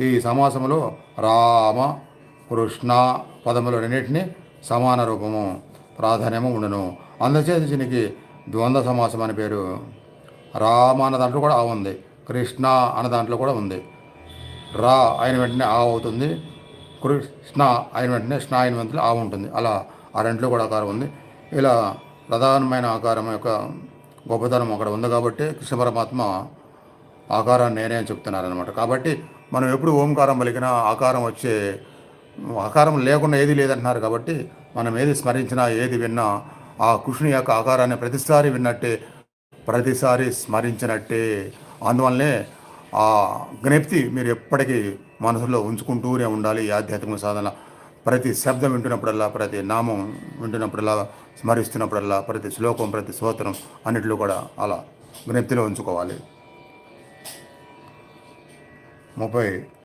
ఈ సమాసములో రామ కృష్ణ పదములు రెండింటినీ సమాన రూపము ప్రాధాన్యము ఉండును. అందుచేత దీనికి ద్వంద్వ సమాసం అని పేరు. రామ అన్న దాంట్లో కూడా ఆ ఉంది, కృష్ణ అన్న దాంట్లో కూడా ఉంది. రా అయిన వెంటనే ఆ అవుతుంది, కృష్ణ అయిన వెంటనే స్నా అయిన వెంటనే ఆ ఉంటుంది. అలా ఆ రెంట్లో కూడా ఆకారం ఉంది. ఇలా ప్రధానమైన ఆకారం యొక్క గొప్పతనం అక్కడ ఉంది కాబట్టి కృష్ణ పరమాత్మ ఆకారాన్ని నేనే అని చెప్తున్నారనమాట. కాబట్టి మనం ఎప్పుడు ఓంకారం పలికినా ఆకారం లేకుండా ఏది లేదంటున్నారు. కాబట్టి మనం ఏది స్మరించినా ఏది విన్నా ఆ కృష్ణుని యొక్క ఆకారాన్ని ప్రతిసారి విన్నట్టే, ప్రతిసారి స్మరించినట్టే. అందువల్లనే ఆ జ్ఞప్తి మీరు ఎప్పటికీ మనసులో ఉంచుకుంటూనే ఉండాలి. ఈ ఆధ్యాత్మిక సాధన ప్రతి శబ్దం వింటున్నప్పుడల్లా, ప్రతి నామం వింటున్నప్పుడల్లా, స్మరిస్తున్నప్పుడల్లా, ప్రతి శ్లోకం, ప్రతి స్తోత్రం అన్నిటిలో కూడా అలా జ్ఞప్తిలో ఉంచుకోవాలి. 30